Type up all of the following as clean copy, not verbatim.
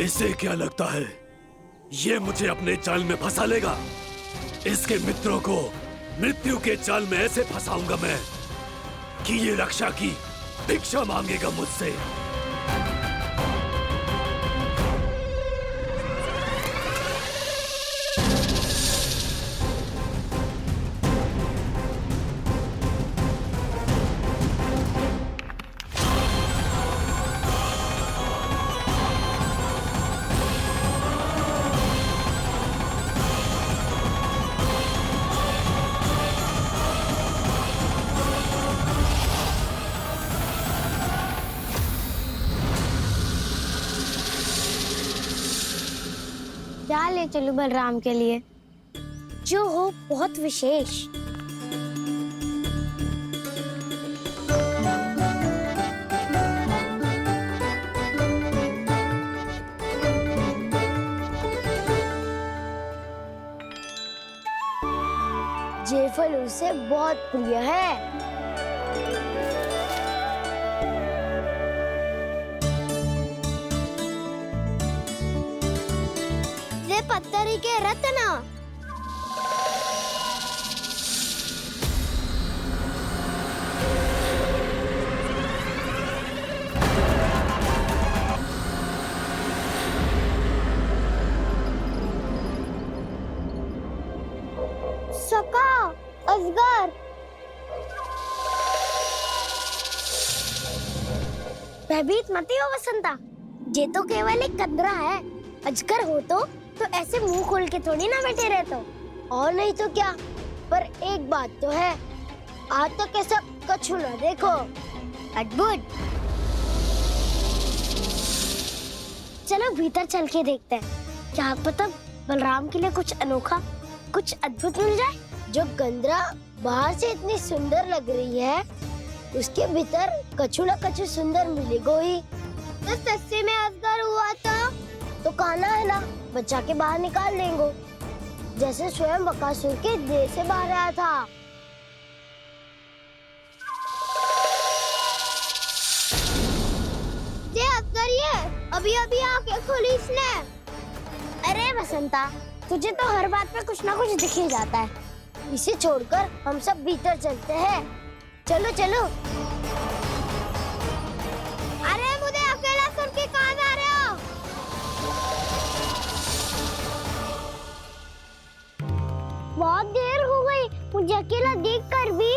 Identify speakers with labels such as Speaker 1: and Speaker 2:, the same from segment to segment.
Speaker 1: इसे क्या लगता है ये मुझे अपने जाल में फंसा लेगा? इसके मित्रों को मृत्यु के जाल में ऐसे फंसाऊंगा मैं कि ये रक्षा की भिक्षा मांगेगा मुझसे।
Speaker 2: क्या ले चलूं बलराम के लिए जो हो बहुत विशेष। ये फल उसे बहुत प्रिय है। ये पत्थरी के रत्न। सका, अजगर। भयभीत मत हो वसंता, ये तो केवल एक कंदरा है। अजगर हो तो ऐसे मुंह खोल के थोड़ी ना बैठे रहते हो। और नहीं तो क्या, पर एक बात तो है, आज तक ऐसा कछु ना देखो। अद्भुत। चलो भीतर चल के देखते हैं, क्या पता बलराम के लिए कुछ अनोखा, कुछ अद्भुत मिल जाए। जो गंदरा बाहर से इतनी सुंदर लग रही है, उसके भीतर कछु ना कछु सुंदर मिलेगा ही। तो सच्चे में अजगर हुआ तो काना है ना, बच्चा के बाहर निकाल देंगे, जैसे स्वयं बकासुर के देह से बाहर आया था। ये अजगर ही है, अभी अभी आंखें खोली इसने। अरे वसंता, तुझे तो हर बात पे कुछ ना कुछ दिख ही जाता है। इसे छोड़कर हम सब भीतर चलते हैं। चलो चलो। अरे मुझे अकेला सुन के कहाँ जा रहे हो? बहुत देर हो गई मुझे अकेला देखकर भी।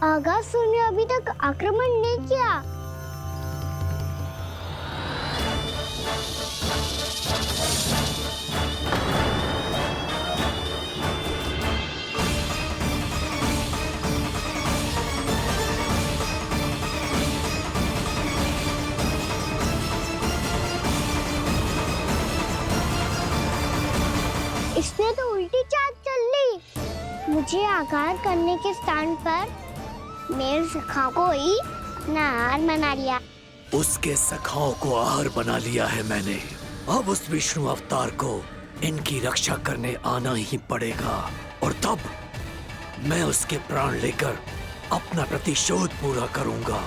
Speaker 2: आगासुर ने अभी तक आक्रमण नहीं किया। इसने तो उल्टी चाल चल ली। मुझे आघात करने के स्थान पर मेरे सखा को ही अपना आहार बना लिया।
Speaker 1: उसके सखाओं को आहार बना लिया है मैंने। अब उस विष्णु अवतार को इनकी रक्षा करने आना ही पड़ेगा, और तब मैं उसके प्राण लेकर अपना प्रतिशोध पूरा करूंगा।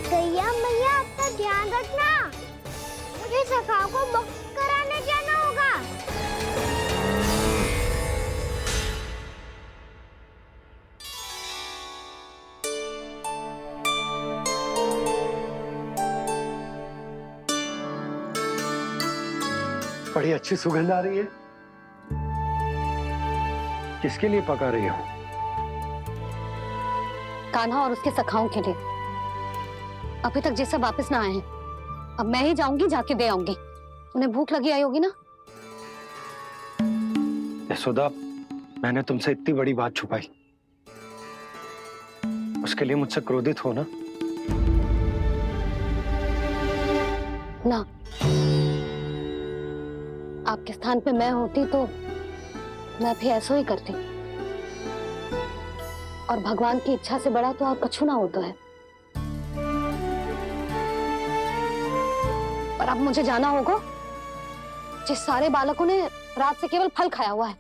Speaker 2: गैया मैया, अपना ध्यान रखना, मुझे सखा को मुक्त कराने जाना होगा।
Speaker 3: बड़ी अच्छी सुगंध आ रही है। किसके लिए पका रही हो?
Speaker 4: कान्हा और उसके सखाओं के लिए। अभी तक जैसे वापस ना आए हैं, अब मैं ही जाऊंगी, जाके दे आऊंगी। उन्हें भूख लगी आई होगी ना।
Speaker 3: यशोदा, मैंने तुमसे इतनी बड़ी बात छुपाई, उसके लिए मुझसे क्रोधित हो ना?
Speaker 4: ना, आपके स्थान पे मैं होती तो मैं भी ऐसा ही करती। और भगवान की इच्छा से बड़ा तो और कछु ना होता है। पर अब मुझे जाना होगा। जिस सारे बालकों ने रात से केवल फल खाया हुआ है।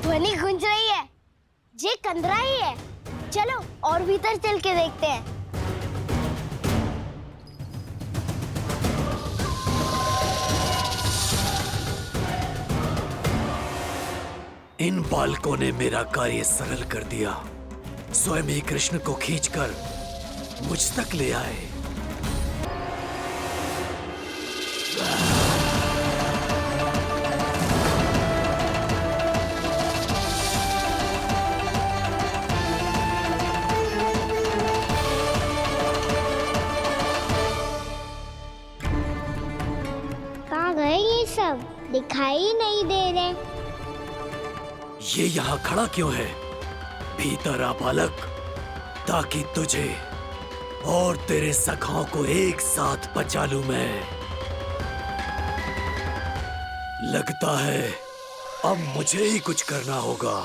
Speaker 2: ध्वनि गूंज रही है, ये कंदरा ही है। चलो और भीतर चल के देखते हैं।
Speaker 1: इन बालकों ने मेरा कार्य सरल कर दिया। स्वयं ही कृष्ण को खींचकर मुझ तक ले आए।
Speaker 2: कहाँ गए ये सब? दिखाई नहीं दे रहे।
Speaker 1: ये यहाँ खड़ा क्यों है? भीतर आ बालक, ताकि तुझे और तेरे सखाओं को एक साथ बचा लूं मैं। लगता है अब मुझे ही कुछ करना होगा।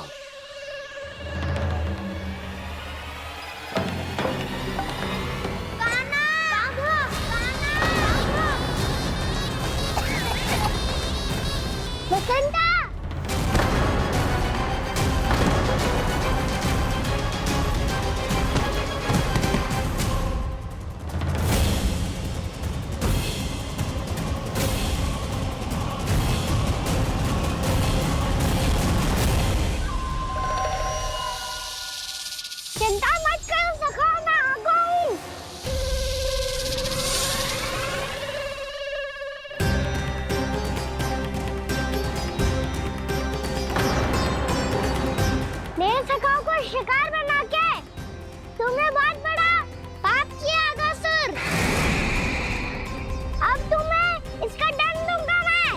Speaker 2: बसंता! चिंता मत करो सखा, मैं आ गई। मेरे सखाओं को शिकार बना के तुमने बहुत बड़ा पाप किया अगासुर। अब तुम्हें इसका दंड दूंगा मैं।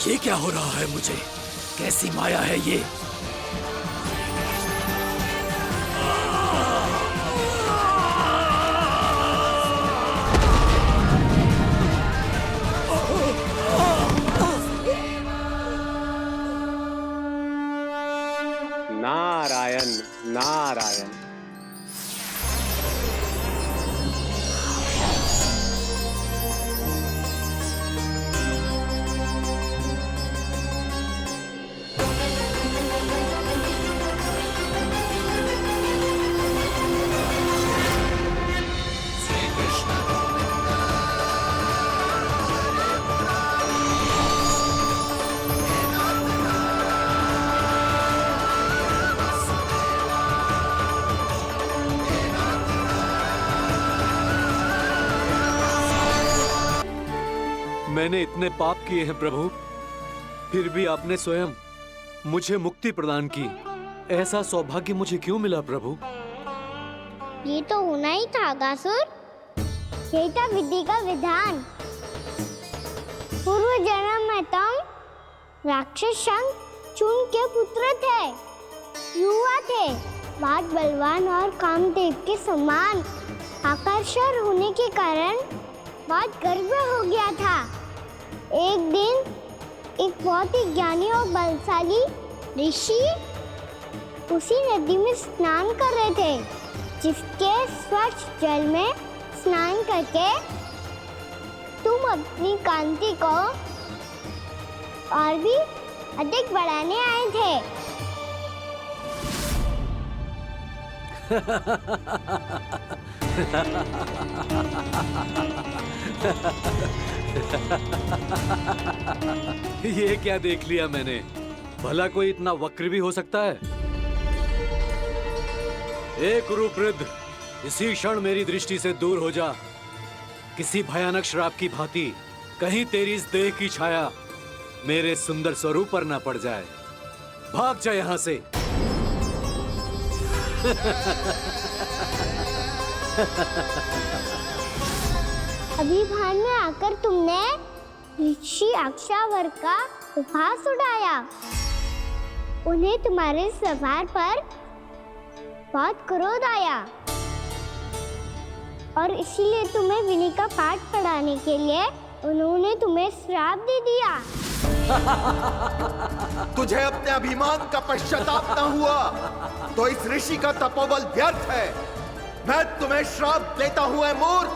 Speaker 1: ये क्या हो रहा है मुझे? कैसी माया है ये?
Speaker 3: नारायण नारायण।
Speaker 1: मैंने इतने पाप किए हैं प्रभु, फिर भी आपने स्वयं मुझे मुक्ति प्रदान की। ऐसा सौभाग्य मुझे क्यों मिला प्रभु?
Speaker 2: ये तो होना ही था अगासुर। यही था विधि का विधान। पूर्व जन्म में तुम राक्षस शंखचूड़ के पुत्र थे, युवा थे, बहुत बलवान और कामदेव के समान। आकर्षण होने के कारण बहुत गर्व हो गया था। एक दिन एक बहुत ही ज्ञानी और बलशाली ऋषि उसी नदी में स्नान कर रहे थे, जिसके स्वच्छ जल में स्नान करके तुम अपनी कांति को और भी अधिक बढ़ाने आए थे।
Speaker 1: ये क्या देख लिया मैंने? भला कोई इतना वक्र भी हो सकता है? एक रूपवृद्ध, इसी क्षण मेरी दृष्टि से दूर हो जा। किसी भयानक श्राप की भांति कहीं तेरी इस देह की छाया मेरे सुंदर स्वरूप पर ना पड़ जाए। भाग जा यहाँ से।
Speaker 2: अभी भान में आकर तुमने ऋषि अक्षावर का उपहास उड़ाया। उन्हें तुम्हारे स्वभाव पर बहुत क्रोध आया और इसीलिए तुम्हें विनय का पाठ पढ़ा बचाने के लिए उन्होंने तुम्हें श्राप दे दिया।
Speaker 5: तुझे अपने अभिमान का पश्चाताप न हुआ तो इस ऋषि का तपोबल व्यर्थ है। मैं तुम्हें श्राप देता हूं ऐ मूर्ख।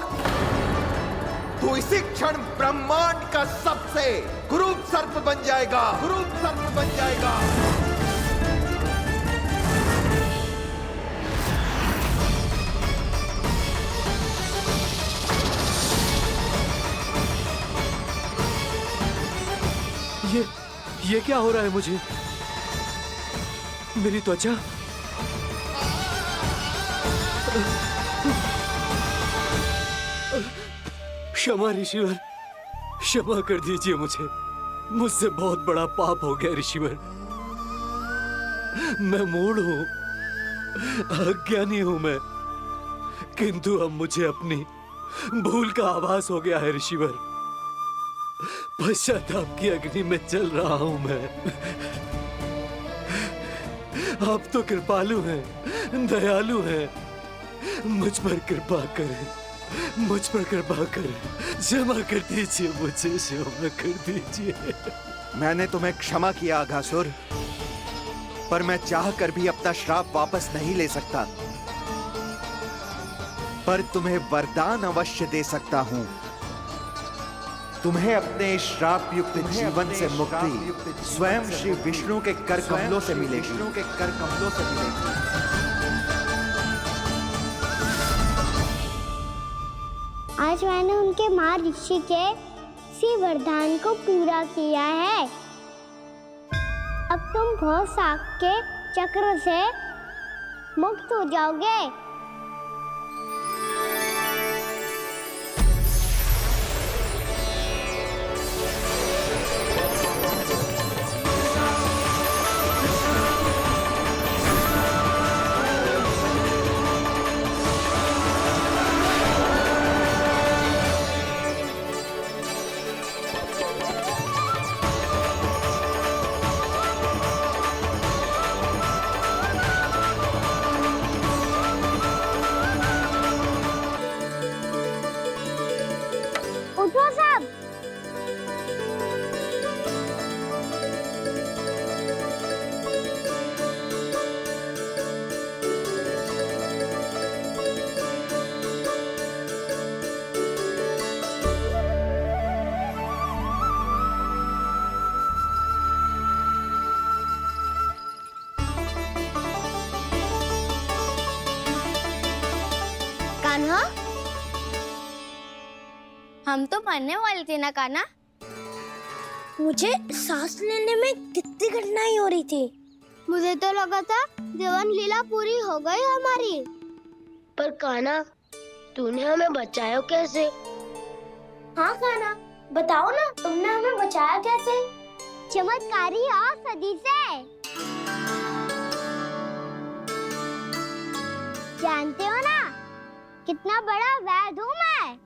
Speaker 5: तू इसी क्षण ब्रह्मांड का सबसे कुरूप सर्प बन जाएगा, कुरूप सर्प बन जाएगा।
Speaker 1: ये क्या हो रहा है मुझे? मेरी त्वचा क्षमा ऋषिवर, क्षमा कर दीजिए मुझे। मुझसे बहुत बड़ा पाप हो गया ऋषिवर। मैं मूढ़ हूं, अज्ञानी हूं मैं, किंतु अब मुझे अपनी भूल का आभास हो गया है ऋषिवर। पश्चाताप की अग्नि में जल रहा हूं मैं। आप तो कृपालु हैं, दयालु हैं, मुझ पर कृपा करें, मुझ पर कृपा करें। क्षमा कर दीजिए मुझे, क्षमा कर दीजिए।
Speaker 5: मैंने तुम्हें क्षमा किया अघासुर, पर मैं चाहकर भी अपना श्राप वापस नहीं ले सकता। पर तुम्हें वरदान अवश्य दे सकता हूं। तुम्हें अपने श्राप युक्त जीवन से मुक्ति स्वयं श्री विष्णु के कर कमलों से मिलेगी, विष्णु के कर कमलों से मिलेगी।
Speaker 2: आज मैंने उनके माँ ऋषि के इसी वरदान को पूरा किया है। अब तुम भव साग के चक्र से मुक्त हो जाओगे। उठो सब। कान्हा, हम तो मरने वाले थे ना कान्हा। मुझे सांस लेने में कितनी कठिनाई हो रही थी। मुझे तो लगा था जीवन लीला पूरी हो गई हमारी। पर कान्हा, तूने हमें बचाया कैसे? हाँ कान्हा, बताओ ना, तुमने हमें बचाया कैसे? चमत्कारी और सदी से। जानते हो ना कितना बड़ा वैद्य हूँ मैं।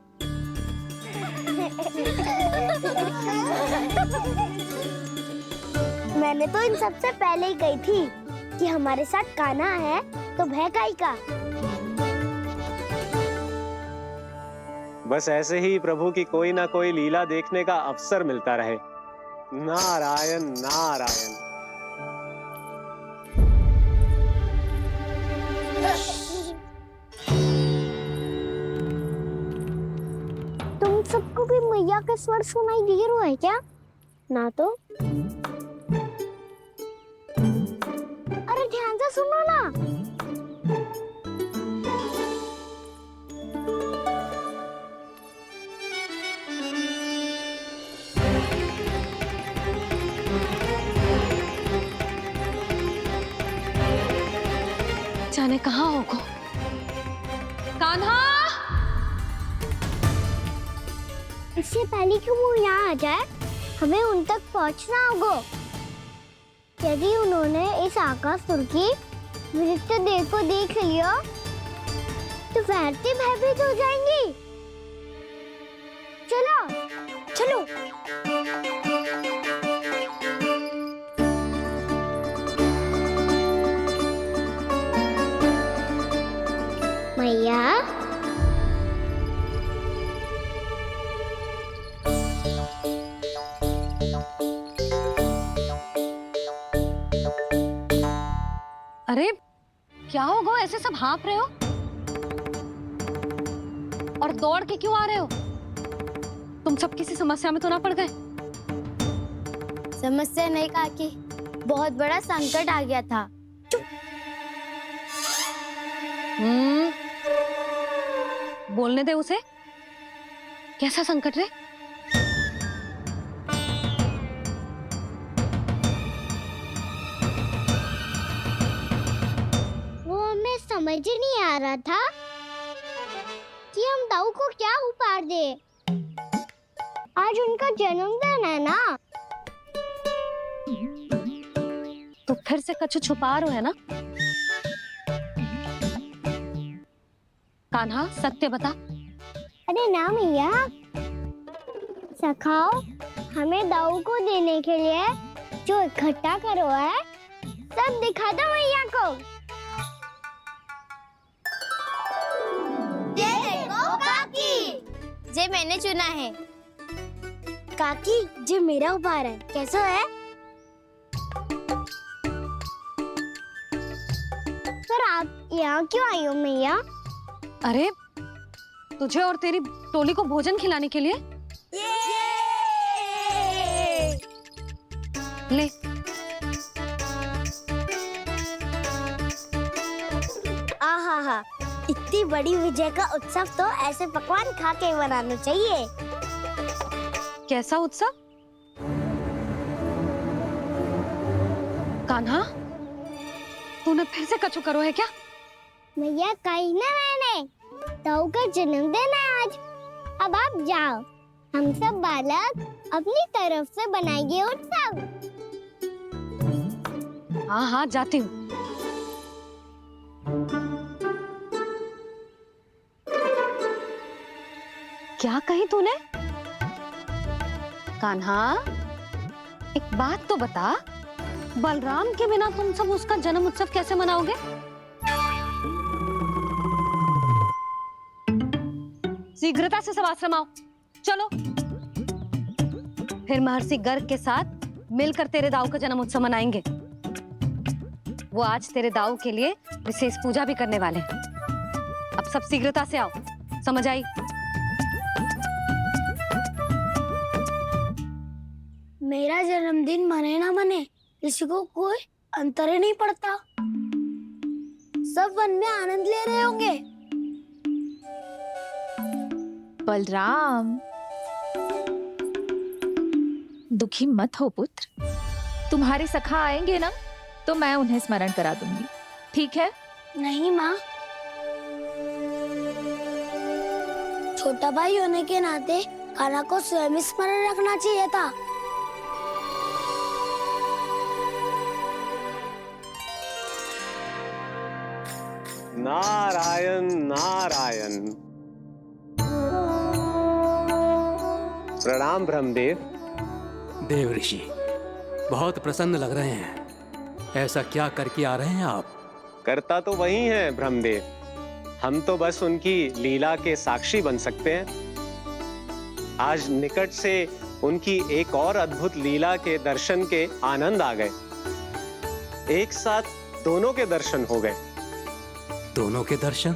Speaker 2: मैंने तो इन सबसे पहले ही कही थी कि हमारे साथ कान्हा है तो भय काई का।
Speaker 6: बस ऐसे ही प्रभु की कोई ना कोई लीला देखने का अवसर मिलता रहे। नारायण नारायण।
Speaker 2: तुम सबको भी मैया के स्वर सुनाई दे रहे हैं क्या? ना तो। अरे ध्यान से सुनो ना।
Speaker 4: जाने कहाँ होगो। कान्हा!
Speaker 2: इससे पहले कि वो यहाँ आ जाए, हमें उन तक पहुँचना होगा। यदि उन्होंने इस आकासुर की नृत्य देह को देख लिया, तो वैरती भयभीत हो जाएंगी। चलो, चलो। मैया,
Speaker 4: अरे क्या हो गो, ऐसे सब हाँफ रहे हो और दौड़ के क्यों आ रहे हो? तुम सब किसी समस्या में तो ना पड़ गए?
Speaker 2: समस्या नहीं काकी, बहुत बड़ा संकट आ गया था।
Speaker 4: बोलने दे उसे। कैसा संकट रे?
Speaker 2: वो हमें समझ ही नहीं आ रहा था कि हम दाऊ को क्या उपहार दे। आज उनका जन्मदिन है ना।
Speaker 4: तो फिर से कछु छुपा रहे हो है ना? कान्हा सत्य बता।
Speaker 2: अरे ना मैया, सखाओ हमें दाऊ को देने के लिए जो इकट्ठा करो है सब दिखा दो मैया को। ये देखो काकी, जे मैंने चुना है। काकी जे मेरा उपहार है, कैसा है? पर आप यहाँ क्यों आई हो मैया?
Speaker 4: अरे तुझे और तेरी टोली को भोजन खिलाने के लिए। ले।
Speaker 2: आहा, इतनी बड़ी विजय का उत्सव तो ऐसे पकवान खा के मनाना चाहिए।
Speaker 4: कैसा उत्सव? कान्हा तूने फिर से कछु करो है क्या?
Speaker 2: भैया कहीं ना, मैंने दाऊ का जन्मदिन है आज। अब आप जाओ, हम सब बालक अपनी तरफ से बनाएंगे उत्सव।
Speaker 4: हाँ हाँ जाती हूँ। क्या कही तूने? कान्हा एक बात तो बता, बलराम के बिना तुम सब उसका जन्म उत्सव कैसे मनाओगे? शीघ्रता से सब आश्रम आओ, चलो। फिर महर्षि गर्ग के साथ मिलकर तेरे दाऊ का जन्म उत्सव मनाएंगे। वो आज तेरे दाऊ के लिए विशेष पूजा भी करने वाले हैं। अब सब शीघ्रता से आओ, समझ आई?
Speaker 2: मेरा जन्मदिन मने ना मने, किसी को कोई अंतर ही नहीं पड़ता। सब वन में आनंद ले रहे होंगे।
Speaker 7: बलराम दुखी मत हो पुत्र, तुम्हारे सखा आएंगे ना तो मैं उन्हें स्मरण करा दूंगी, ठीक है?
Speaker 2: नहीं माँ, छोटा भाई होने के नाते कान्हा को स्वयं स्मरण रखना चाहिए था।
Speaker 6: नारायण नारायण। प्रणाम ब्रह्मदेव।
Speaker 1: देव ऋषि बहुत प्रसन्न लग रहे हैं। ऐसा क्या करके आ रहे हैं आप?
Speaker 6: करता तो वही है ब्रह्मदेव, हम तो बस उनकी लीला के साक्षी बन सकते हैं। आज निकट से उनकी एक और अद्भुत लीला के दर्शन के आनंद आ गए। एक साथ दोनों के दर्शन हो गए।
Speaker 1: दोनों के दर्शन?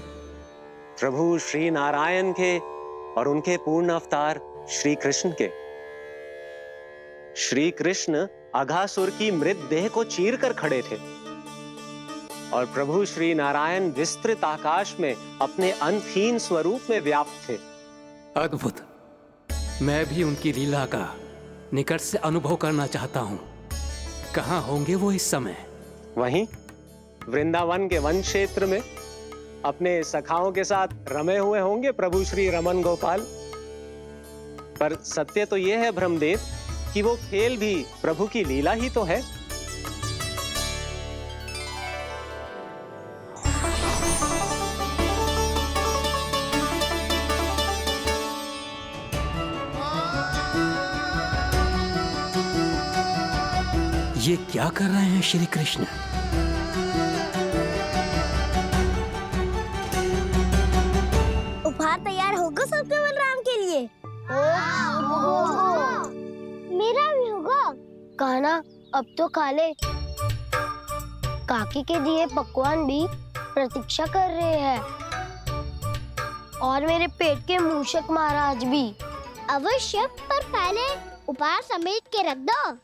Speaker 6: प्रभु श्री नारायण के और उनके पूर्ण अवतार श्री कृष्ण के। श्री कृष्ण अघासुर की मृत देह को चीर कर खड़े थे और प्रभु श्री नारायण विस्तृत आकाश में अपने अंतहीन स्वरूप में व्याप्त थे।
Speaker 1: अद्भुत। मैं भी उनकी लीला का निकट से अनुभव करना चाहता हूँ। कहाँ होंगे वो इस समय?
Speaker 6: वहीं वृंदावन के वन क्षेत्र में अपने सखाओं के साथ रमे हुए होंगे प्रभु श्री रमन गोपाल। पर सत्य तो यह है ब्रह्मदेव कि वो खेल भी प्रभु की लीला ही तो है।
Speaker 1: ये क्या कर रहे हैं श्री कृष्ण?
Speaker 2: उपहार तैयार होगा सबके बलराम के लिए? मेरा भी होगा। कान्हा अब तो खा ले। काकी के दिए पकवान भी प्रतीक्षा कर रहे हैं और मेरे पेट के मूषक महाराज भी। अवश्य, पर पहले उपहार समेट के रख दो।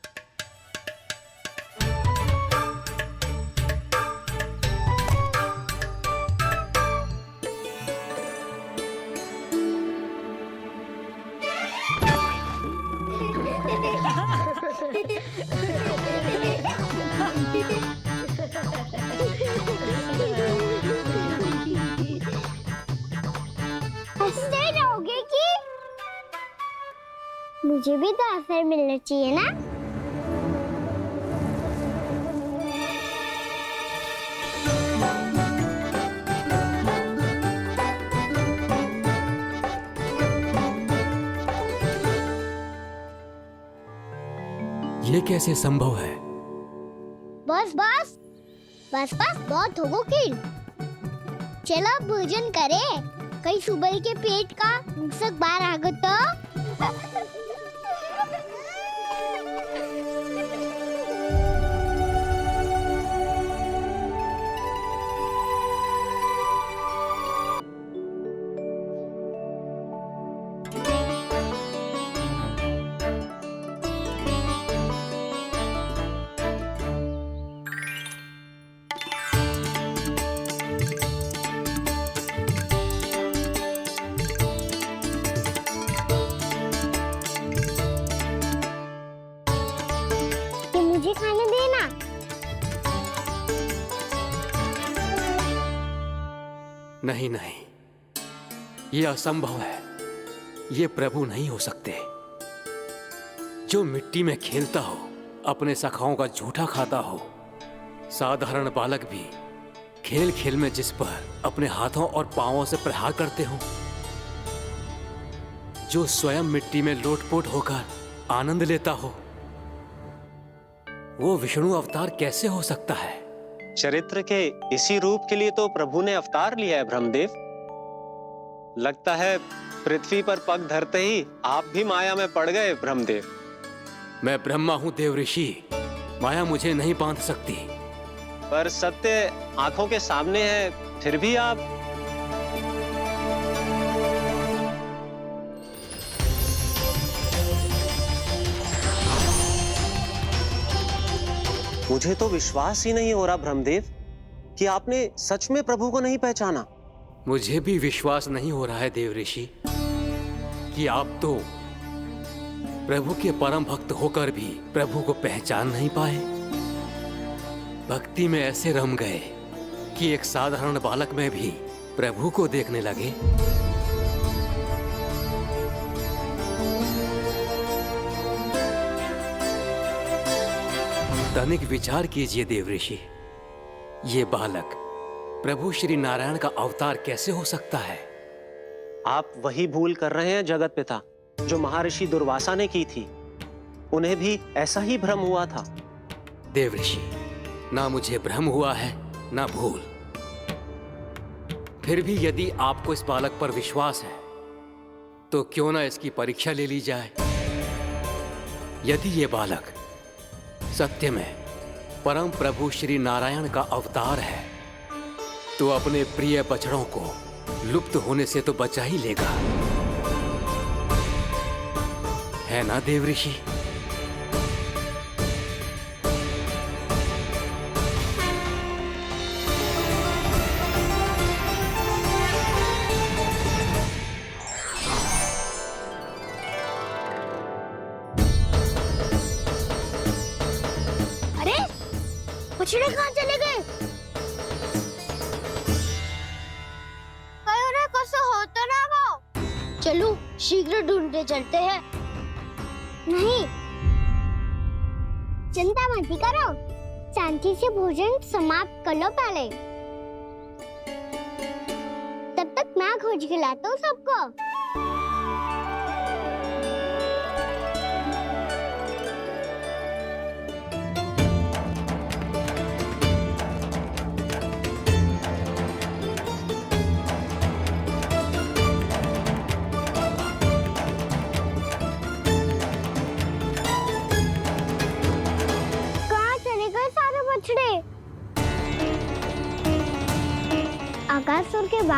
Speaker 2: हंसते रहोगे कि मुझे भी तो अवसर मिलना चाहिए ना।
Speaker 1: ये कैसे संभव है?
Speaker 2: बस बस बस बस बहुत हो गई। चलो भोजन करें, कहीं सुबह के पेट का मूषक बाहर आ गया तो। मुझे खाने देना।
Speaker 1: नहीं नहीं, ये असंभव है। ये प्रभु नहीं हो सकते। जो मिट्टी में खेलता हो, अपने सखाओं का झूठा खाता हो, साधारण बालक भी खेल खेल में जिस पर अपने हाथों और पांवों से प्रहार करते हो, जो स्वयं मिट्टी में लोटपोट होकर आनंद लेता हो, वो विष्णु अवतार कैसे हो सकता है?
Speaker 6: चरित्र के इसी रूप के लिए तो प्रभु ने अवतार लिया है ब्रह्मदेव। लगता है पृथ्वी पर पग धरते ही आप भी माया में पड़ गए ब्रह्मदेव।
Speaker 1: मैं ब्रह्मा हूं देव ऋषि, माया मुझे नहीं बांध सकती।
Speaker 6: पर सत्य आंखों के सामने है, फिर भी आप। मुझे तो विश्वास ही नहीं हो रहा ब्रह्मदेव कि आपने सच में प्रभु को नहीं पहचाना।
Speaker 1: मुझे भी विश्वास नहीं हो रहा है देव ऋषि कि आप तो प्रभु के परम भक्त होकर भी प्रभु को पहचान नहीं पाए। भक्ति में ऐसे रम गए कि एक साधारण बालक में भी प्रभु को देखने लगे। तनिक विचार कीजिए देव ऋषि, ये बालक प्रभु श्री नारायण का अवतार कैसे हो सकता है?
Speaker 6: आप वही भूल कर रहे हैं जगत पिता, जो महर्षि दुर्वासा ने की थी। उन्हें भी ऐसा ही भ्रम हुआ था।
Speaker 1: देव ऋषि, ना मुझे भ्रम हुआ है ना भूल। फिर भी यदि आपको इस बालक पर विश्वास है तो क्यों ना इसकी परीक्षा ले ली जाए। यदि ये बालक सत्य में परम प्रभु श्री नारायण का अवतार है तो अपने प्रिय बछड़ों को लुप्त होने से तो बचा ही लेगा, है ना देव ऋषि?
Speaker 2: बछड़े कहाँ चले गए? हो तो ना वो। चलो शीघ्र ढूंढते चलते हैं। नहीं, चिंता मत करो, शांति से भोजन समाप्त कर लो पहले। तब तक मैं खोज के लाता हूँ सबको।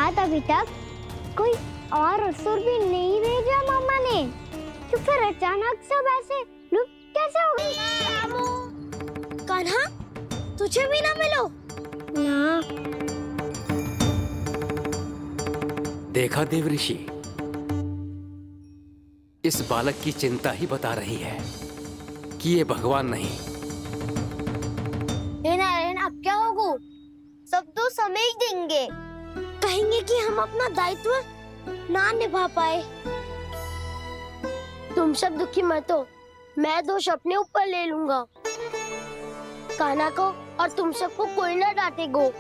Speaker 2: रात अभी तक कोई और असुर भी नहीं भेजा मम्मा ने, तो फिर अचानक सब ऐसे लुप्त कैसे हो गई? कान्हा, तुझे भी ना मिलो ना।
Speaker 1: देखा देव ऋषि, इस बालक की चिंता ही बता रही है कि ये भगवान नहीं।
Speaker 2: नारायण, अब क्या होगा? सब तो समझ देंगे, कहेंगे कि हम अपना दायित्व ना निभा पाए। तुम सब दुखी मत हो, मैं दोष अपने ऊपर ले लूंगा। कान्हा को और तुम सबको कोई ना डांटेगो।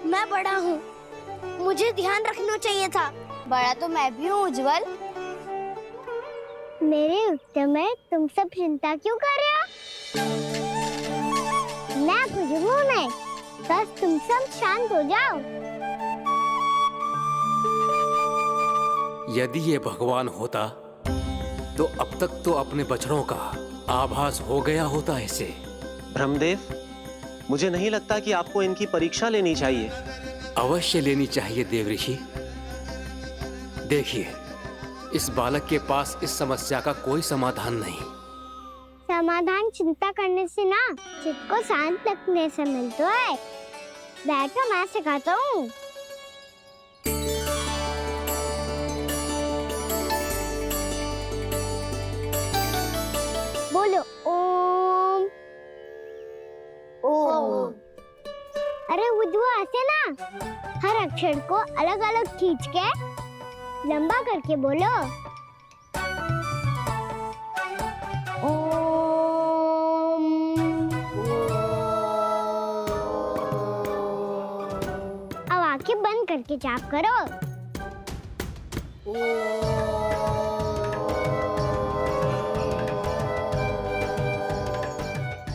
Speaker 2: मैं बड़ा हूँ, मुझे ध्यान रखना चाहिए था। बड़ा तो मैं भी हूँ उज्जवल। मेरे उत्तर में तुम सब चिंता क्यों कर रहे हो? मैं कुछ हूँ नहीं, बस तुम सब शांत हो जाओ।
Speaker 1: यदि ये भगवान होता तो अब तक तो अपने बछड़ों का आभास हो गया होता इसे।
Speaker 6: ब्रह्मदेव, मुझे नहीं लगता कि आपको इनकी परीक्षा लेनी चाहिए।
Speaker 1: अवश्य लेनी चाहिए देव ऋषि। देखिए, इस बालक के पास इस समस्या का कोई समाधान नहीं।
Speaker 2: समाधान चिंता करने से ना, चित्त को शांत रखने से मिलता है। बैठो, मैं सिखाता हूँ। बोलो ओम। ओम। अरे उज्जवल, ऐसे ना हर अक्षर को अलग अलग खींच के लंबा करके बोलो। ओम। अब आंखें बंद करके जाप करो।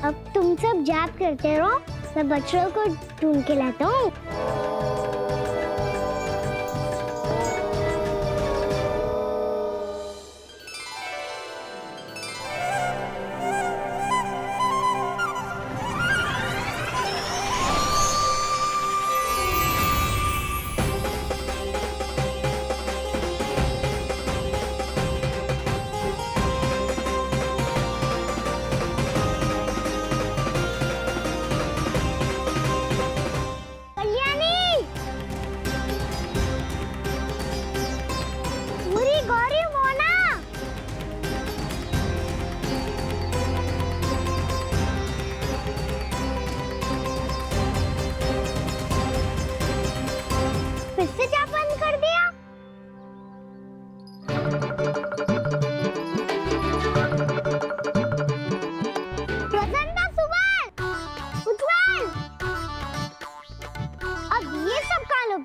Speaker 2: अब तुम सब जाप करते रहो, मैं बच्चों को ढूंढ के लाता हूँ।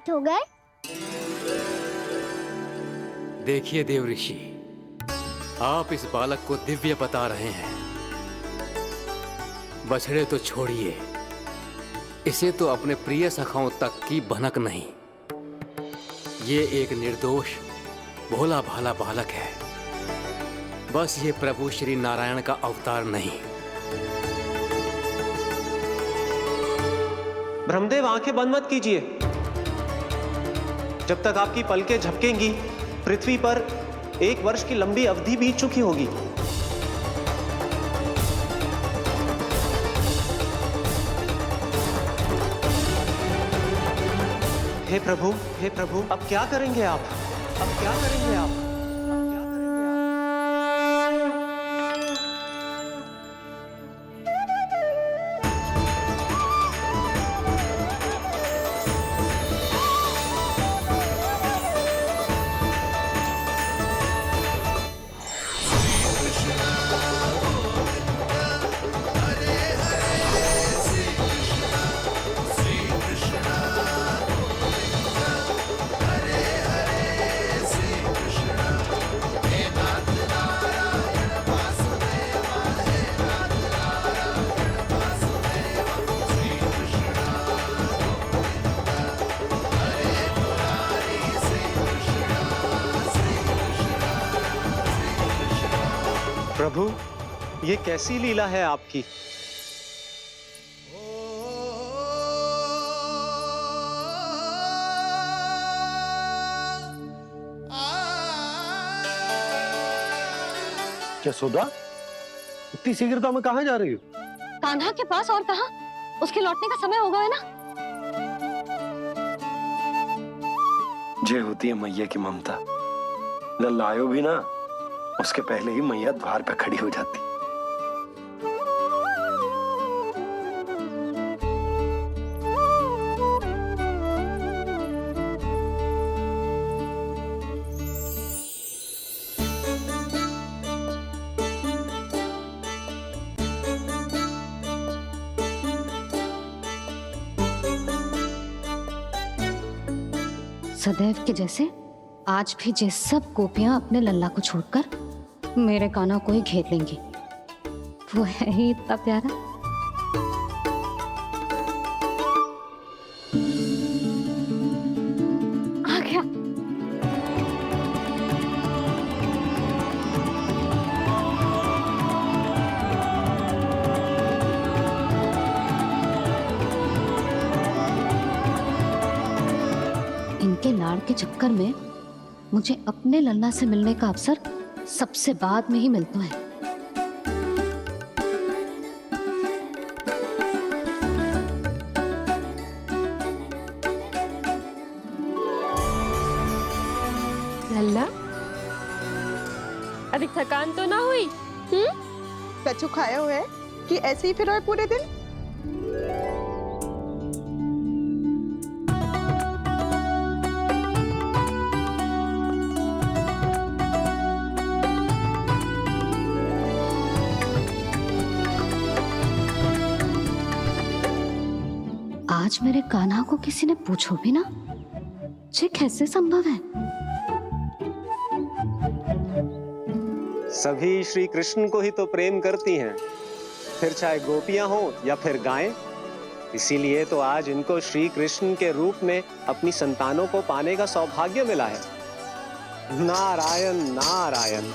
Speaker 2: हो गए।
Speaker 1: देखिए देव ऋषि, आप इस बालक को दिव्य बता रहे हैं। बछड़े तो छोड़िए, इसे तो अपने प्रिय सखाओं तक की भनक नहीं। ये एक निर्दोष भोला भाला बालक है, बस ये प्रभु श्री नारायण का अवतार नहीं।
Speaker 6: ब्रह्मदेव, आंखें बंद मत कीजिए। जब तक आपकी पलकें झपकेंगी, पृथ्वी पर 1 वर्ष की लंबी अवधि बीत चुकी होगी। हे प्रभु, अब क्या करेंगे आप? अब क्या करेंगे आप? प्रभु, ये कैसी लीला है आपकी?
Speaker 3: यशोदा, इतनी शीघ्रता में कहाँ जा रही हो?
Speaker 4: कान्हा के पास, और कहाँ? उसके लौटने का समय हो गया है ना।
Speaker 3: ये होती है मैया की ममता। लल्ला आयो भी ना, उसके पहले ही मैया द्वार पे खड़ी हो जाती।
Speaker 4: सदैव के जैसे आज भी जे सब गोपियां अपने लल्ला को छोड़कर मेरे कान्हा को ही घेर लेंगी। वो है ही इतना प्यारा। आ गया। इनके लाड़ के चक्कर में मुझे अपने लल्ला से मिलने का अवसर सबसे बाद में ही मिलता है।
Speaker 8: लल्ला, अभी थकान तो ना हुई?
Speaker 9: कछु खाया हुआ है कि ऐसे ही फिर रहे पूरे दिन?
Speaker 4: आज मेरे कान्हा को किसी ने पूछो भी ना, ये कैसे संभव है?
Speaker 6: सभी श्री कृष्ण को ही तो प्रेम करती हैं, फिर चाहे गोपियां हो या फिर गायें। इसीलिए तो आज इनको श्री कृष्ण के रूप में अपनी संतानों को पाने का सौभाग्य मिला है। नारायण नारायण।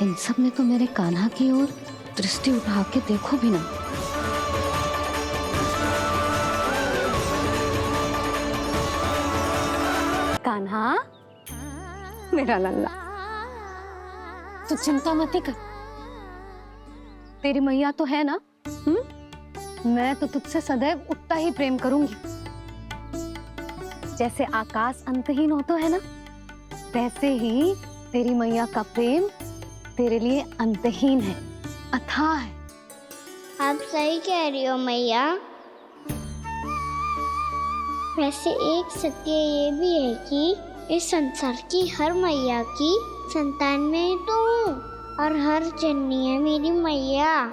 Speaker 6: इन सब ने तो मेरे कान्हा की ओर दृष्टि उठा के देखो भी ना। कान्हा, मेरा लल्ला, तू चिंता मत कर। तेरी मैया तो है ना? मैं तो तुझसे सदैव उतना ही प्रेम करूंगी। जैसे आकाश अंतहीन होता है ना, वैसे ही तेरी मैया का प्रेम तेरे लिए अंतहीन है, अथाह है।
Speaker 2: आप सही कह रही हो मैया। वैसे एक सत्य ये भी है कि इस संसार की हर मैया की संतान में तो हूँ, और हर जननी है मेरी मैया।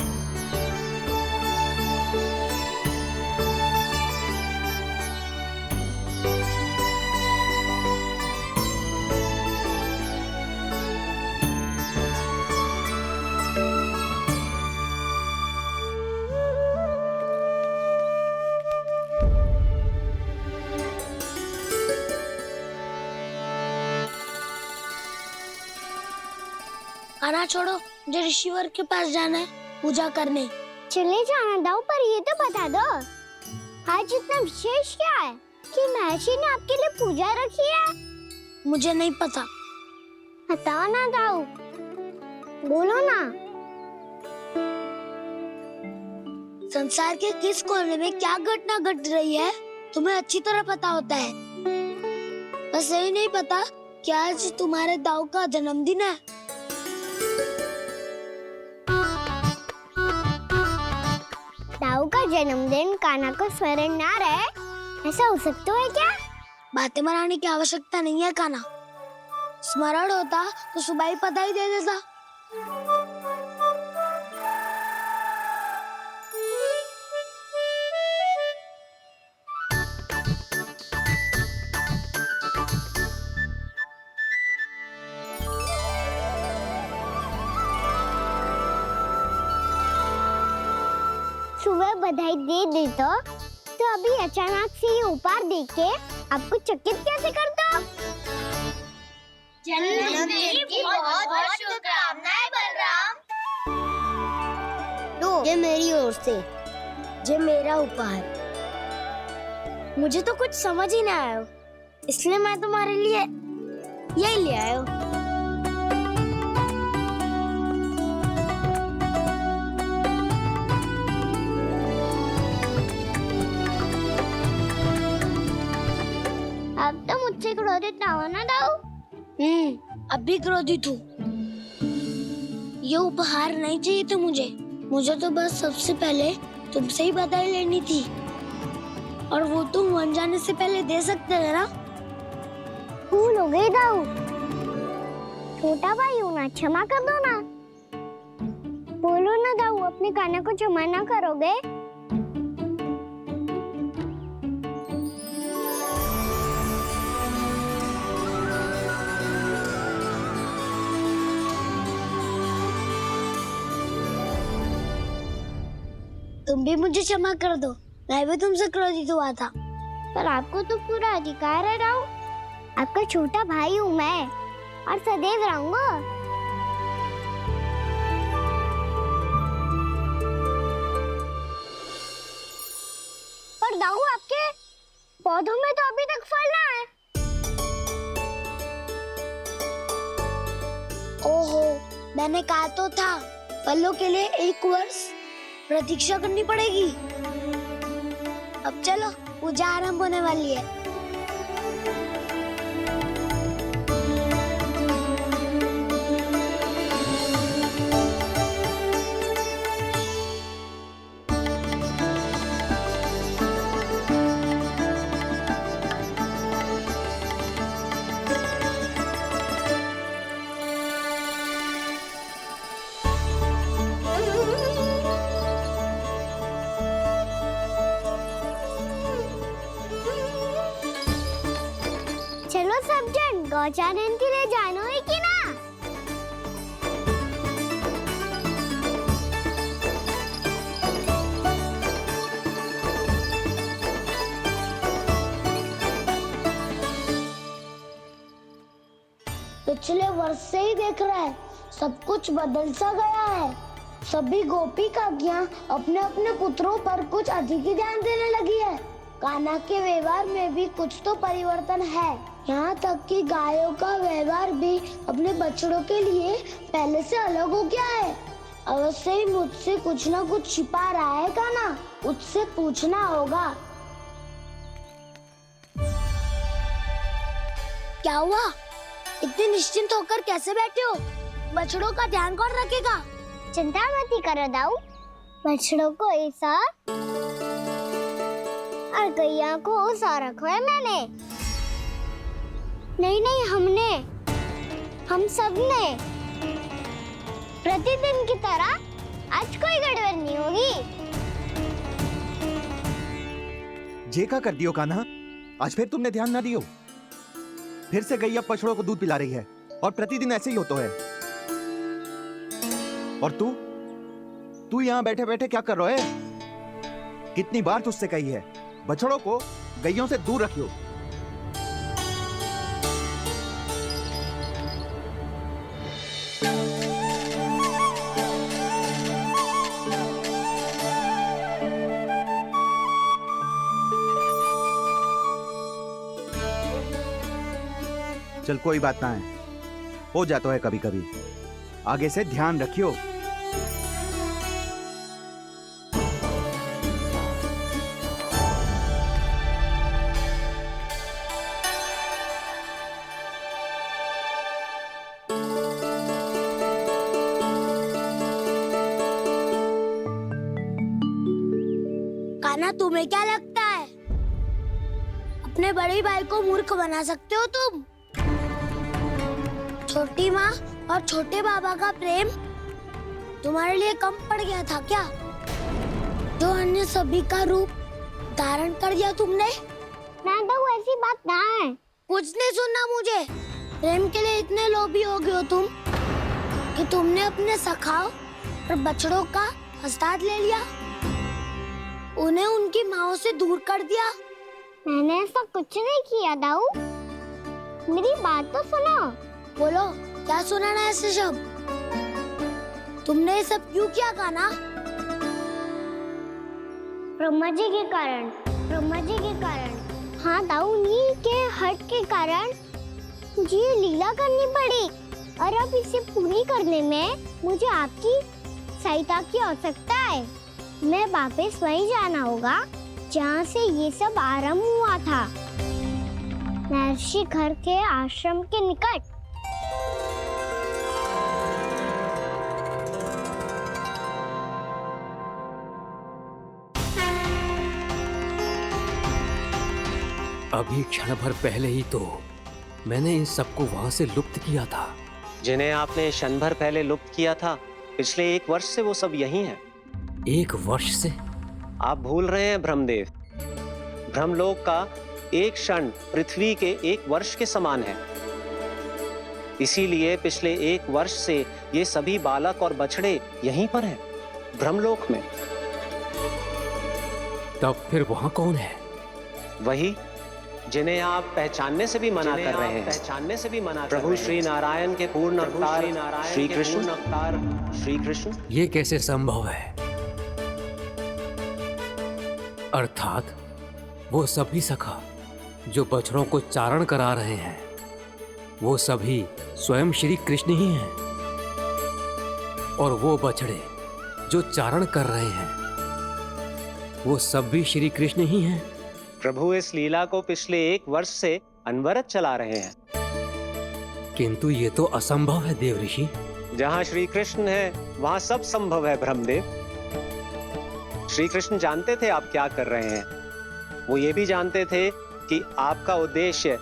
Speaker 10: आना छोड़ो, मुझे ऋषिवर के पास जाना है पूजा करने।
Speaker 2: चले जाना दाऊ, पर ये तो बता दो आज इतना विशेष क्या है कि महर्षि ने आपके लिए पूजा रखी है?
Speaker 10: मुझे नहीं पता।
Speaker 2: बताओ ना दाऊ, बोलो ना।
Speaker 10: संसार के किस कोने में क्या घटना घट रही है तुम्हें अच्छी तरह पता होता है। बस यही नहीं पता कि आज तुम्हारे दाऊ का जन्मदिन है।
Speaker 2: दाऊ का जन्मदिन कान्हा को स्मरण ना रहे, ऐसा हो सकता है क्या?
Speaker 10: बातें बनाने की आवश्यकता नहीं है कान्हा। स्मरण होता तो सुबह ही पता ही दे देता।
Speaker 2: सुबह बधाई दे देता तो अभी अचानक से ये उपहार देख के आपको चकित कैसे कर दो? जन्मदिन की बहुत बहुत शुभकामनाएं बलराम। लो ये मेरी ओर से, ये मेरा उपहार। मुझे तो कुछ समझ ही ना आया, इसलिए मैं तुम्हारे लिए यही ले आया हूँ। अब तो मुझसे क्रोधित ना हो ना दाऊ। अब भी क्रोधित हूँ। ये उपहार नहीं चाहिए थे मुझे तो बस सबसे पहले तुमसे ही बधाई लेनी थी, और वो तुम बन जाने से पहले दे सकते थे ना। भूल हो गई दाऊ, छोटा भाई हूँ ना, क्षमा कर दो ना। बोलो ना दाऊ, अपने कान्हा को क्षमा ना करोगे? तुम भी मुझे क्षमा कर दो, मैं भी तुमसे क्रोधित हुआ था। पर आपको तो पूरा अधिकार है राव, आपका छोटा भाई हूँ मैं और सदैव रहूंगा। पर दाऊ, आपके पौधों में तो अभी तक फल ना है। ओहो, मैंने कहा तो था फलों के लिए 1 वर्ष प्रतीक्षा करनी पड़ेगी। अब चलो, पूजा आरंभ होने वाली है। चलो सब जन गौचारण के लिए जानो है कि ना? पिछले वर्ष से ही देख रहा है, सब कुछ बदल सा गया है। सभी गोपी काकियां अपने अपने पुत्रों पर कुछ अधिक ही ध्यान देने लगी है। कान्हा के व्यवहार में भी कुछ तो परिवर्तन है। यहाँ तक कि गायों का व्यवहार भी अपने बछड़ों के लिए पहले से अलग हो गया है। अवश्य ही मुझसे कुछ ना कुछ छिपा रहा है कान्हा, उससे पूछना होगा। क्या हुआ? इतने निश्चिंत होकर कैसे बैठे हो? बछड़ों का ध्यान कौन रखेगा? चिंता मत करो दाऊ, बछड़ों को ऐसा और गैया को उसा रखो है मैंने। नहीं, हम सब ने प्रतिदिन की तरह आज कोई गड़बड़ नहीं होगी।
Speaker 5: जे का कर दियो कान्हा, आज फिर तुमने ध्यान ना दियो। फिर से गैया बछड़ों को दूध पिला रही है और प्रतिदिन ऐसे ही होता है। और तू यहाँ बैठे बैठे क्या कर रहा है? कितनी बार तुझसे कही है, बछड़ों को गैयों से दूर रखियो। चल कोई बात ना है, हो जाता है कभी कभी। आगे से ध्यान रखियो।
Speaker 2: कान्हा, तुम्हें क्या लगता है अपने बड़े भाई को मूर्ख बना सकते हो तुम? छोटी माँ और छोटे बाबा का प्रेम तुम्हारे लिए कम पड़ गया था क्या? जो अन्य सभी का रूप धारण कर दिया तुमने? ना तो ऐसी बात ना है। कुछ नहीं सुनना मुझे। प्रेम के लिए इतने लोभी हो गए हो तुम कि तुमने अपने सखाओं और बछड़ों का हस्ताक्षर ले लिया, उन्हें उनकी माँओं से दूर कर दिया। मैंने ऐसा कुछ नहीं किया दाऊ, मेरी बात तो सुनो। बोलो, क्या सुनाना है ऐसे शब्द? तुमने ये सब क्यों किया कान्हा? ब्रह्मा जी के कारण। हाँ दाऊ, नील के हट के कारण मुझे ये लीला करनी पड़ी और अब इसे पूरी करने में मुझे आपकी सहायता की आवश्यकता है। मैं वापस वहीं जाना होगा जहाँ से ये सब आरंभ हुआ था, महर्षि घर के आश्रम के निकट।
Speaker 1: अभी क्षण भर पहले ही तो मैंने इन सबको वहां से लुप्त किया था।
Speaker 6: जिन्हें आपने क्षण भर पहले लुप्त किया था, पिछले 1 वर्ष से वो सब यहीं हैं।
Speaker 1: 1 वर्ष से?
Speaker 6: आप भूल रहे हैं ब्रह्मदेव। ब्रह्मलोक का एक क्षण पृथ्वी के 1 वर्ष के समान है। इसीलिए पिछले 1 वर्ष से ये सभी बालक और बछड़े यहीं पर हैं, ब्रह्मलोक में।
Speaker 1: तब फिर वहां कौन है?
Speaker 6: वही जिन्हें आप पहचानने से भी मना कर रहे हैं, प्रभु श्री नारायण के पूर्ण अवतार श्री कृष्ण।
Speaker 1: ये कैसे संभव है? अर्थात वो सभी सखा जो बछड़ों को चारण करा रहे हैं, वो सभी स्वयं श्री कृष्ण ही हैं। और वो बछड़े जो चारण कर रहे हैं, वो सब भी श्री कृष्ण ही हैं।
Speaker 6: प्रभु इस लीला को पिछले 1 वर्ष से अनवरत चला रहे हैं।
Speaker 1: किंतु ये तो असंभव है देव ऋषि।
Speaker 6: जहाँ श्री कृष्ण है वहाँ सब संभव है ब्रह्मदेव। श्री कृष्ण जानते थे आप क्या कर रहे हैं। वो ये भी जानते थे कि आपका उद्देश्य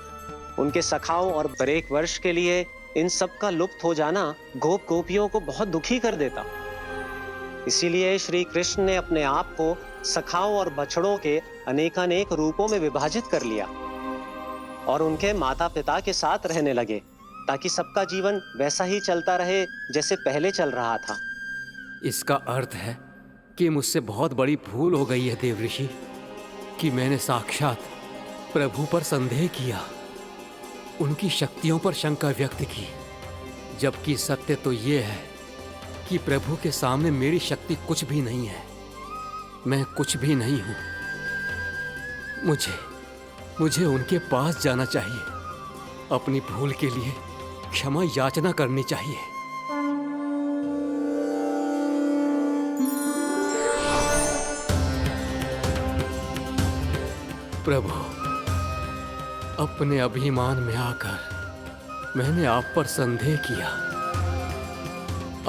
Speaker 6: उनके सखाओं और 1 वर्ष के लिए इन सब का लुप्त हो जाना गोप गोपियों को बहुत दुखी कर देता। इसीलिए श्री कृष्ण ने अपने आप को सखाओं और बछड़ों के अनेकानेक रूपों में विभाजित कर लिया और उनके माता पिता के साथ रहने लगे, ताकि सबका जीवन वैसा ही चलता रहे जैसे पहले चल रहा था।
Speaker 1: इसका अर्थ है कि मुझसे बहुत बड़ी भूल हो गई है देव ऋषि, कि मैंने साक्षात प्रभु पर संदेह किया, उनकी शक्तियों पर शंका व्यक्त की, जबकि सत्य तो ये है कि प्रभु के सामने मेरी शक्ति कुछ भी नहीं है। मैं कुछ भी नहीं हूं। मुझे उनके पास जाना चाहिए, अपनी भूल के लिए क्षमा याचना करनी चाहिए। प्रभु, अपने अभिमान में आकर मैंने आप पर संदेह किया,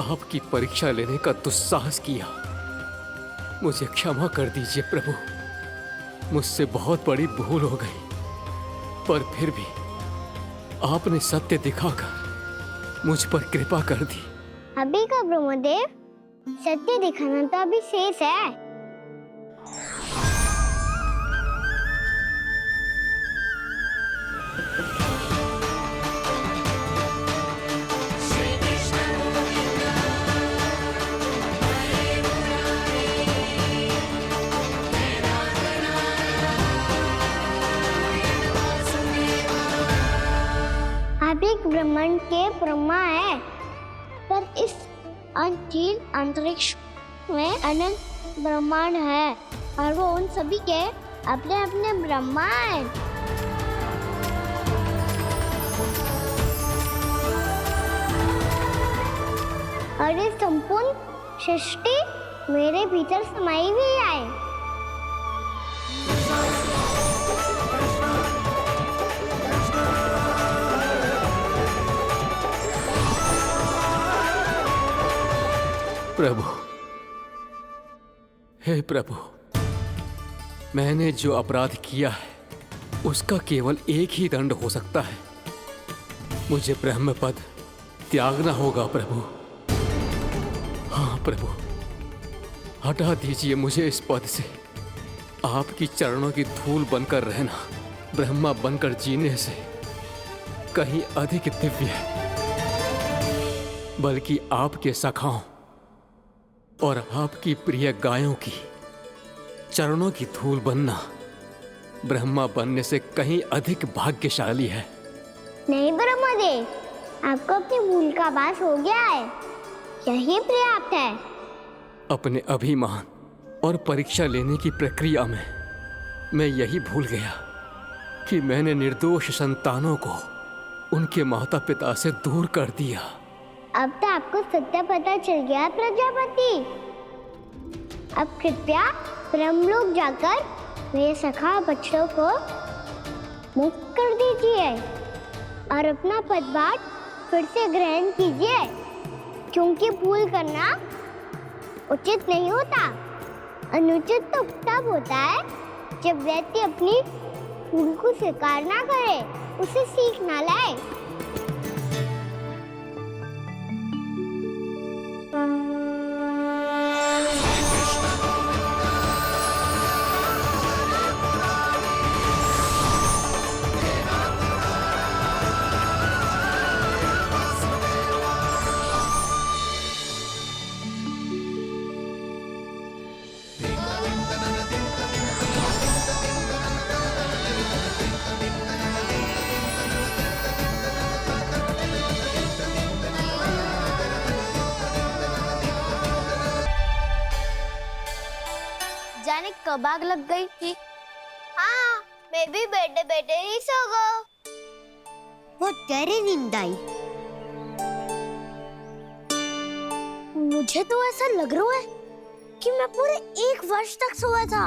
Speaker 1: आपकी परीक्षा लेने का दुस्साहस किया। मुझे क्षमा कर दीजिए प्रभु, मुझसे बहुत बड़ी भूल हो गई। पर फिर भी आपने सत्य दिखाकर मुझ पर कृपा कर दी।
Speaker 2: अभी का ब्रह्मदेव, सत्य दिखाना तो अभी शेष है। आप एक ब्रह्मांड के ब्रह्मा है, पर इस अनंत अंतरिक्ष में अनंत ब्रह्मांड है और वो उन सभी के अपने अपने ब्रह्मा हैं। और ये संपूर्ण सृष्टि मेरे भीतर समाई हुई है।
Speaker 1: प्रभु, हे प्रभु, मैंने जो अपराध किया है उसका केवल एक ही दंड हो सकता है। मुझे ब्रह्म पद त्यागना होगा प्रभु। हाँ प्रभु, हटा दीजिए मुझे इस पद से। आपकी चरणों की धूल बनकर रहना ब्रह्मा बनकर जीने से कहीं अधिक दिव्य है। बल्कि आपके सखाओं और आपकी प्रिय गायों की चरणों की धूल बनना ब्रह्मा बनने से कहीं अधिक भाग्यशाली है।
Speaker 2: नहीं ब्रह्मदेव, आपको अपनी भूल का आभास हो गया है, यही पर्याप्त है।
Speaker 1: अपने अभिमान और परीक्षा लेने की प्रक्रिया में मैं यही भूल गया कि मैंने निर्दोष संतानों को उनके माता पिता से दूर कर दिया।
Speaker 2: अब तो आपको सत्य पता चल गया प्रजापति। अब कृपया ब्रह्मलोक जाकर मेरे सखा बच्चों को मुक्त कर दीजिए और अपना पदभार फिर से ग्रहण कीजिए, क्योंकि भूल करना उचित नहीं होता। अनुचित तो तब होता है जब व्यक्ति अपनी भूल को स्वीकार ना करे, उसे सीख ना लाए। जाने कब आग लग गई थी। हाँ, मैं भी बैठे बैठे ही सो गई। बहुत गहरी नींद आई। मुझे तो ऐसा लग रहा है कि मैं पूरे 1 वर्ष तक सोया था।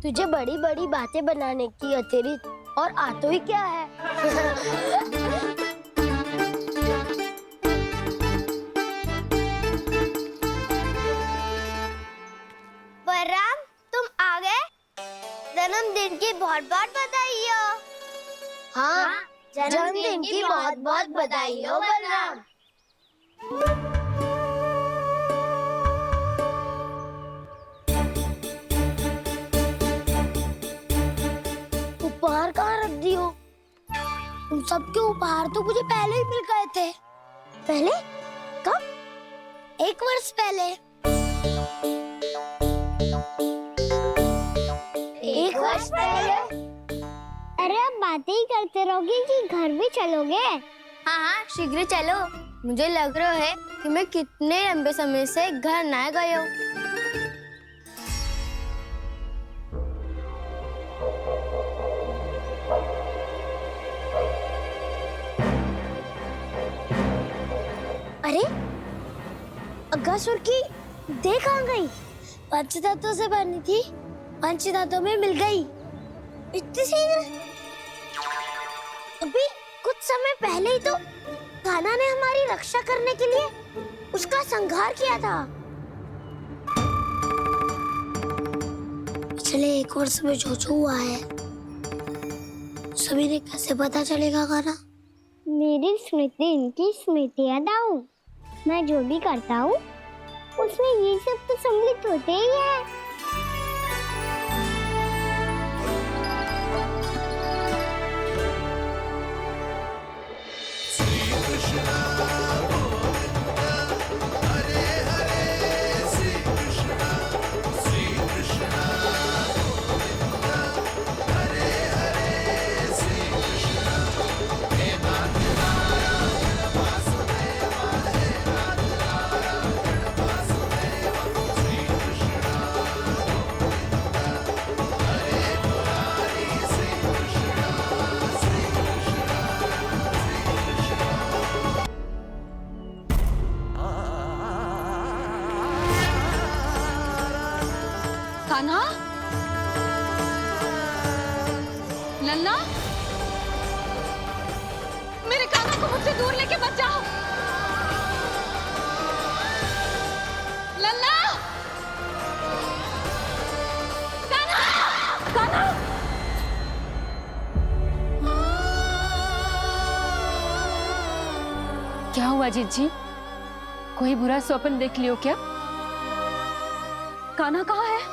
Speaker 2: तुझे बड़ी बड़ी बातें बनाने की अतिरिक्त और आता ही क्या है। बलराम, तुम आ गए? जन्मदिन की बहुत बहुत बधाई हो। हाँ, जन्मदिन की बहुत बहुत बधाई हो बलराम। उपहार कहाँ रख दी हो? तुम सबके उपहार तो मुझे पहले ही मिल गए थे। पहले? कब? 1 वर्ष पहले। 1 वर्ष पहले? अरे अब बातें ही करते रहोगे कि घर भी चलोगे? हाँ, शीघ्र चलो। मुझे लग रहा है कि मैं कितने लंबे समय से घर ना गया हूँ। अरे, अगासुर की देह कहाँ गई? पंचतत्वों से बनी थी, पंचतत्वों में मिल गई। इतनी शीघ्र? अभी कुछ समय पहले ही तो कान्हा ने हमारी रक्षा करने के लिए उसका संहार किया था। पिछले 1 वर्ष में जो जो हुआ है, सभी ने कैसे पता चलेगा कान्हा? मेरी स्मृति इनकी स्मृति अदाऊं। मैं जो भी करता हूँ उसमें ये सब तो सम्मिलित होते ही है।
Speaker 4: कान्हा, लल्ला, मेरे कान्हा को मुझसे दूर लेके मत जाओ। लल्ला, कान्हा, कान्हा।
Speaker 8: क्या हुआ जीत जी? कोई बुरा स्वप्न देख लियो क्या?
Speaker 4: कान्हा कहाँ है?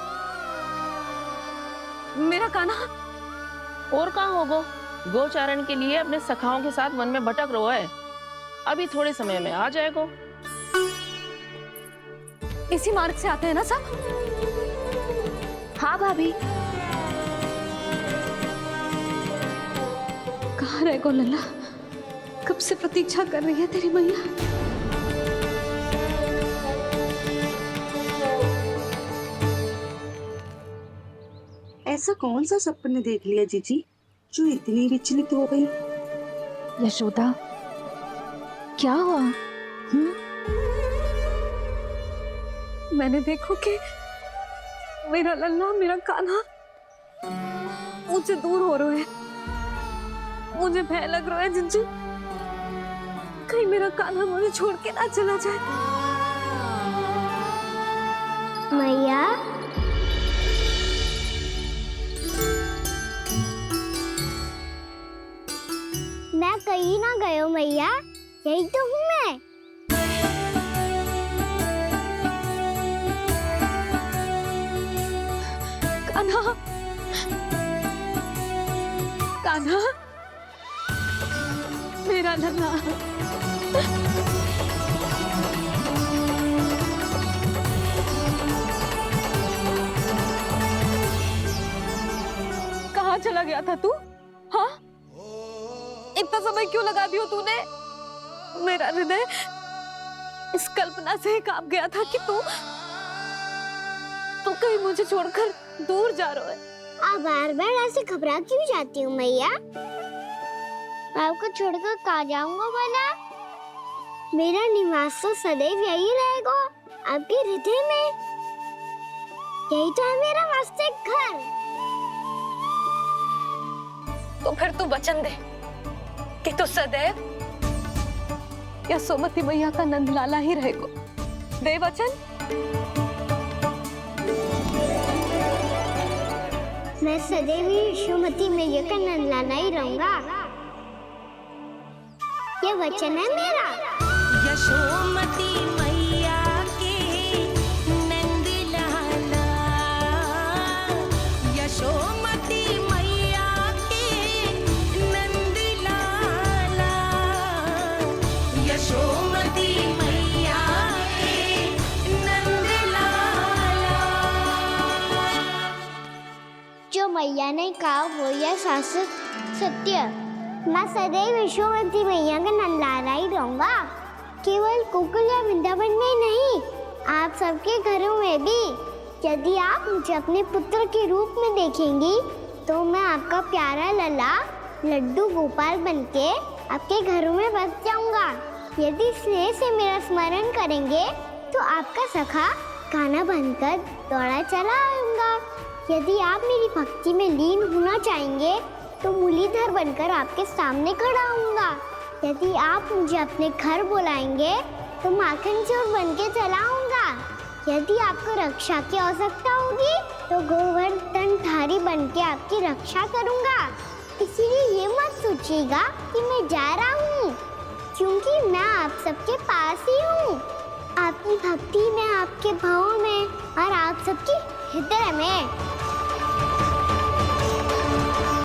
Speaker 4: मेरा कान्हा?
Speaker 11: और कहाँ होगो? गोचारण के लिए अपने सखाओं के साथ वन में भटक रहा है। अभी थोड़े समय में आ जाएगा।
Speaker 4: इसी मार्ग से आते हैं ना सब?
Speaker 7: हाँ भाभी।
Speaker 4: कहाँ रह गो लल्ला? कब से प्रतीक्षा कर रही है तेरी मैया।
Speaker 9: ऐसा कौन सा सपने देख लिया जीजी जो इतनी विचलित हो गई?
Speaker 7: यशोदा, क्या हुआ?
Speaker 4: मैंने देखो कि मेरा लल्ला, मेरा कान्हा मुझसे दूर हो रहे हैं। मुझे भय लग रहा है जिंजू, कहीं मेरा कान्हा मुझे छोड़ के ना चला जाए।
Speaker 2: मैया, मैं कहीं ना गयो मैया, यही तो हूँ मैं।
Speaker 4: कान्हा, कान्हा, मेरा लल्ला। कहाँ चला गया था तू? हाँ, इतना समय क्यों लगा दिया तूने? मेरा हृदय इस कल्पना से कांप गया था कि तू कहीं मुझे छोड़कर दूर जा रहा है।
Speaker 2: आप बार बार ऐसे घबरा क्यों जाती हूँ मैया? आपको छोड़कर कहाँ जाऊंगा भला? मेरा निवास तो सदैव यही रहेगा, आपके हृदय में। यही तो है मेरा वास्तविक घर।
Speaker 4: तो फिर तू वचन दे कि तू सदैव यशोमती मैया का नंदलाला ही रहेगा। दे वचन।
Speaker 2: मैं सदैव यशोमती मैया का नंदलाला ही रहूंगा, ये वचन है मेरा।
Speaker 12: यशोमती मैया के नंदलाला, यशोमती मैया के नंदलाला, यशोमती मैया के नंदलाला।
Speaker 2: जो मैया ने कहा वो यह शाश्वत सत्य। मैं सदैव यशोमती मैया का नंदलाला ही रहूंगा, केवल गोकुल या वृंदावन में नहीं, आप सबके घरों में भी। यदि आप मुझे अपने पुत्र के रूप में देखेंगी तो मैं आपका प्यारा लल्ला लड्डू गोपाल बनके आपके घरों में बस जाऊंगा। यदि स्नेह से मेरा स्मरण करेंगे तो आपका सखा गाना बनकर दौड़ा चला आऊंगा। यदि आप मेरी भक्ति में लीन होना चाहेंगे तो मुरलीधर बनकर आपके सामने खड़ा होऊंगा। यदि आप मुझे अपने घर बुलाएंगे तो माखन चोर बनके चला आऊंगा। यदि आपको रक्षा की आवश्यकता होगी तो गोवर्धनधारी बनके आपकी रक्षा करूंगा। इसीलिए ये मत सोचिएगा कि मैं जा रहा हूँ, क्योंकि मैं आप सबके पास ही हूँ, आपकी भक्ति में, आपके भाव में और आप सबके हृदय में।